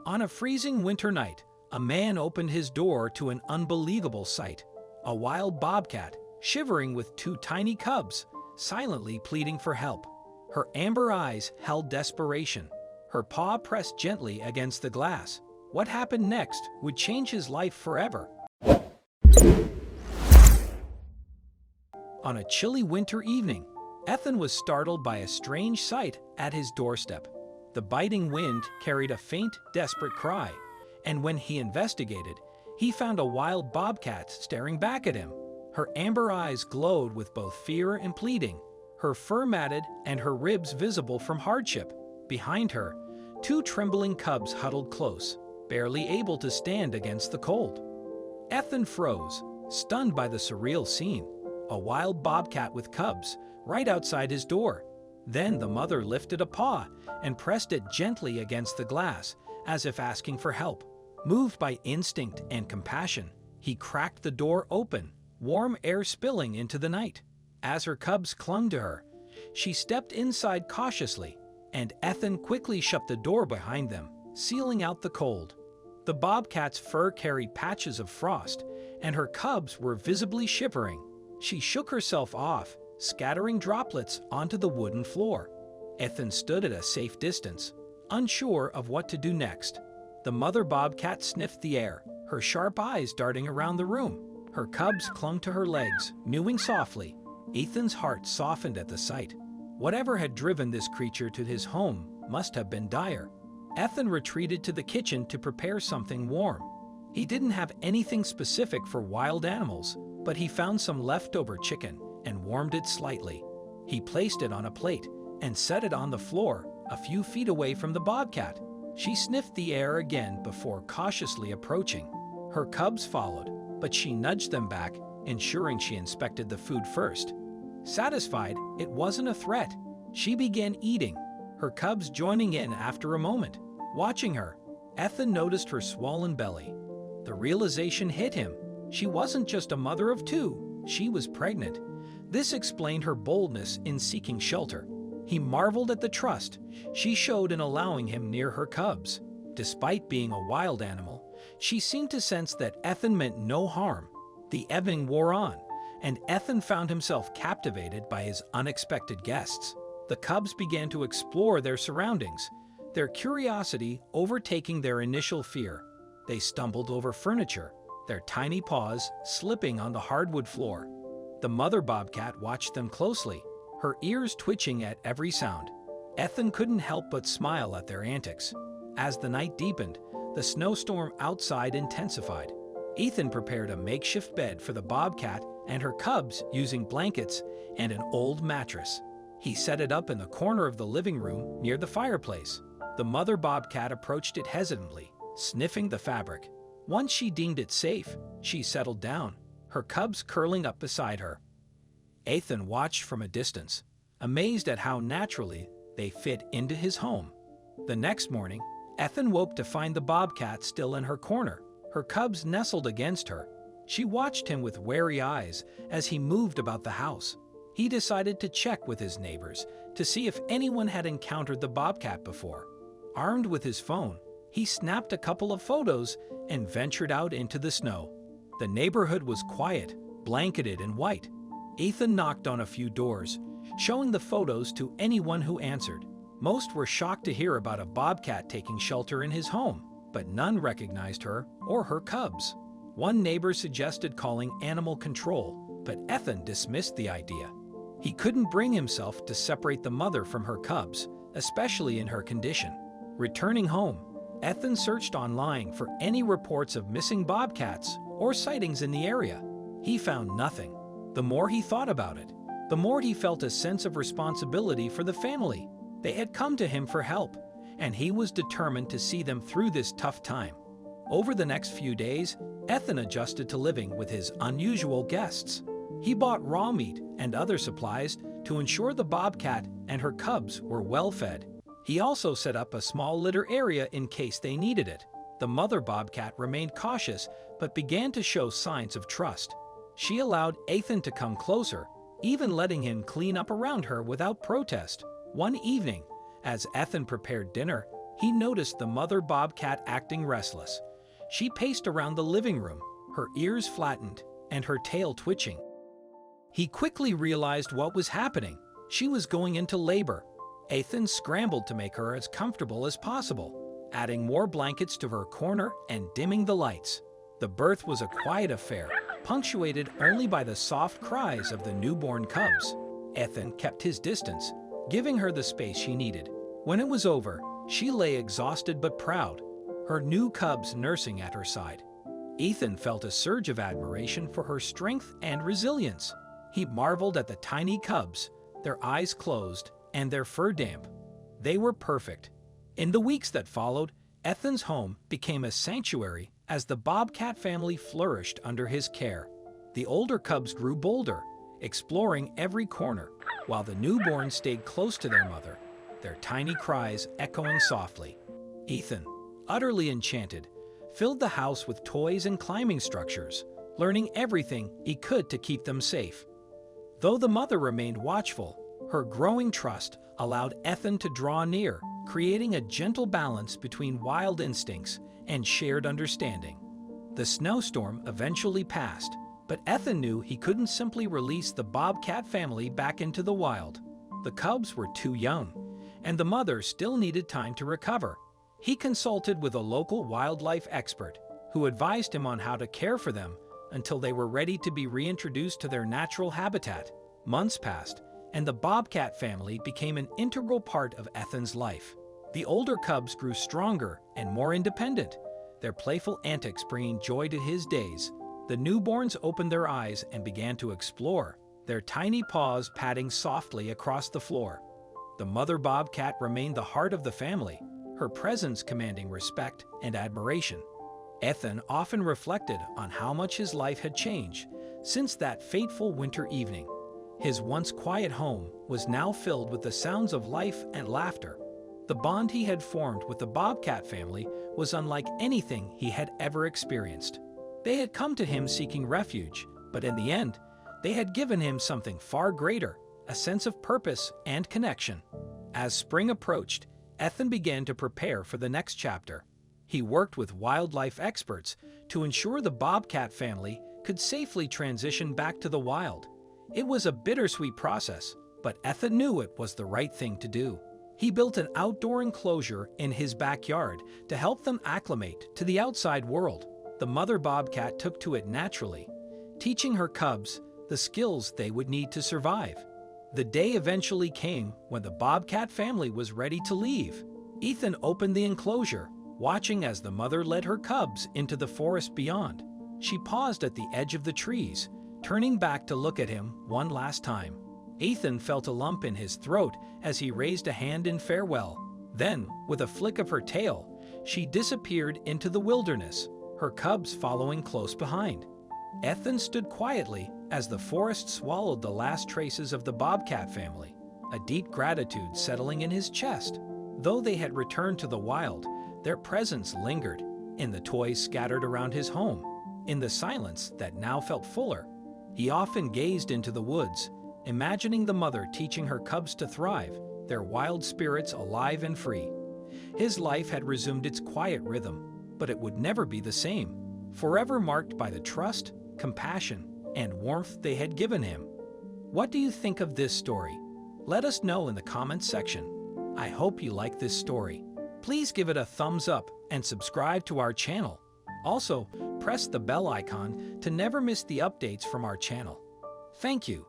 On a freezing winter night, a man opened his door to an unbelievable sight. A wild bobcat, shivering with two tiny cubs, silently pleading for help. Her amber eyes held desperation. Her paw pressed gently against the glass. What happened next would change his life forever. On a chilly winter evening, Ethan was startled by a strange sight at his doorstep. The biting wind carried a faint, desperate cry, and when he investigated, he found a wild bobcat staring back at him. Her amber eyes glowed with both fear and pleading, her fur matted and her ribs visible from hardship. Behind her, two trembling cubs huddled close, barely able to stand against the cold. Ethan froze, stunned by the surreal scene. A wild bobcat with cubs, right outside his door. Then the mother lifted a paw and pressed it gently against the glass, as if asking for help. Moved by instinct and compassion, he cracked the door open, warm air spilling into the night. As her cubs clung to her, she stepped inside cautiously, and Ethan quickly shut the door behind them, sealing out the cold. The bobcat's fur carried patches of frost, and her cubs were visibly shivering. She shook herself off, scattering droplets onto the wooden floor. Ethan stood at a safe distance, unsure of what to do next. The mother bobcat sniffed the air, her sharp eyes darting around the room. Her cubs clung to her legs, mewing softly. Ethan's heart softened at the sight. Whatever had driven this creature to his home must have been dire. Ethan retreated to the kitchen to prepare something warm. He didn't have anything specific for wild animals, but he found some leftover chicken and warmed it slightly. He placed it on a plate and set it on the floor a few feet away from the bobcat. She sniffed the air again before cautiously approaching. Her cubs followed, but she nudged them back, ensuring she inspected the food first. Satisfied it wasn't a threat, she began eating, her cubs joining in after a moment. Watching her, Ethan noticed her swollen belly. The realization hit him. She wasn't just a mother of two, she was pregnant. This explained her boldness in seeking shelter. He marveled at the trust she showed in allowing him near her cubs. Despite being a wild animal, she seemed to sense that Ethan meant no harm. The evening wore on, and Ethan found himself captivated by his unexpected guests. The cubs began to explore their surroundings, their curiosity overtaking their initial fear. They stumbled over furniture, their tiny paws slipping on the hardwood floor. The mother bobcat watched them closely, her ears twitching at every sound. Ethan couldn't help but smile at their antics. As the night deepened, the snowstorm outside intensified. Ethan prepared a makeshift bed for the bobcat and her cubs using blankets and an old mattress. He set it up in the corner of the living room near the fireplace. The mother bobcat approached it hesitantly, sniffing the fabric. Once she deemed it safe, she settled down, her cubs curling up beside her. Ethan watched from a distance, amazed at how naturally they fit into his home. The next morning, Ethan woke to find the bobcat still in her corner, her cubs nestled against her. She watched him with wary eyes as he moved about the house. He decided to check with his neighbors to see if anyone had encountered the bobcat before. Armed with his phone, he snapped a couple of photos and ventured out into the snow. The neighborhood was quiet, blanketed in white. Ethan knocked on a few doors, showing the photos to anyone who answered. Most were shocked to hear about a bobcat taking shelter in his home, but none recognized her or her cubs. One neighbor suggested calling animal control, but Ethan dismissed the idea. He couldn't bring himself to separate the mother from her cubs, especially in her condition. Returning home, Ethan searched online for any reports of missing bobcats or sightings in the area. He found nothing. The more he thought about it, the more he felt a sense of responsibility for the family. They had come to him for help, and he was determined to see them through this tough time. Over the next few days, Ethan adjusted to living with his unusual guests. He bought raw meat and other supplies to ensure the bobcat and her cubs were well fed. He also set up a small litter area in case they needed it. The mother bobcat remained cautious but began to show signs of trust. She allowed Ethan to come closer, even letting him clean up around her without protest. One evening, as Ethan prepared dinner, he noticed the mother bobcat acting restless. She paced around the living room, her ears flattened and her tail twitching. He quickly realized what was happening. She was going into labor. Ethan scrambled to make her as comfortable as possible, adding more blankets to her corner and dimming the lights. The birth was a quiet affair, punctuated only by the soft cries of the newborn cubs. Ethan kept his distance, giving her the space she needed. When it was over, she lay exhausted but proud, her new cubs nursing at her side. Ethan felt a surge of admiration for her strength and resilience. He marveled at the tiny cubs, their eyes closed and their fur damp. They were perfect. In the weeks that followed, Ethan's home became a sanctuary as the bobcat family flourished under his care. The older cubs grew bolder, exploring every corner, while the newborns stayed close to their mother, their tiny cries echoing softly. Ethan, utterly enchanted, filled the house with toys and climbing structures, learning everything he could to keep them safe. Though the mother remained watchful, her growing trust allowed Ethan to draw near, creating a gentle balance between wild instincts and shared understanding. The snowstorm eventually passed, but Ethan knew he couldn't simply release the bobcat family back into the wild. The cubs were too young, and the mother still needed time to recover. He consulted with a local wildlife expert, who advised him on how to care for them until they were ready to be reintroduced to their natural habitat. Months passed, and the bobcat family became an integral part of Ethan's life. The older cubs grew stronger and more independent, their playful antics bringing joy to his days. The newborns opened their eyes and began to explore, their tiny paws patting softly across the floor. The mother bobcat remained the heart of the family, her presence commanding respect and admiration. Ethan often reflected on how much his life had changed since that fateful winter evening. His once quiet home was now filled with the sounds of life and laughter. The bond he had formed with the bobcat family was unlike anything he had ever experienced. They had come to him seeking refuge, but in the end, they had given him something far greater, a sense of purpose and connection. As spring approached, Ethan began to prepare for the next chapter. He worked with wildlife experts to ensure the bobcat family could safely transition back to the wild. It was a bittersweet process, but Ethan knew it was the right thing to do. He built an outdoor enclosure in his backyard to help them acclimate to the outside world. The mother bobcat took to it naturally, teaching her cubs the skills they would need to survive. The day eventually came when the bobcat family was ready to leave. Ethan opened the enclosure, watching as the mother led her cubs into the forest beyond. She paused at the edge of the trees, turning back to look at him one last time. Ethan felt a lump in his throat as he raised a hand in farewell. Then, with a flick of her tail, she disappeared into the wilderness, her cubs following close behind. Ethan stood quietly as the forest swallowed the last traces of the bobcat family, a deep gratitude settling in his chest. Though they had returned to the wild, their presence lingered, in the toys scattered around his home, in the silence that now felt fuller. He often gazed into the woods, imagining the mother teaching her cubs to thrive, their wild spirits alive and free. His life had resumed its quiet rhythm, but it would never be the same, forever marked by the trust, compassion, and warmth they had given him. What do you think of this story? Let us know in the comments section. I hope you like this story. Please give it a thumbs up and subscribe to our channel. Also, press the bell icon to never miss the updates from our channel. Thank you.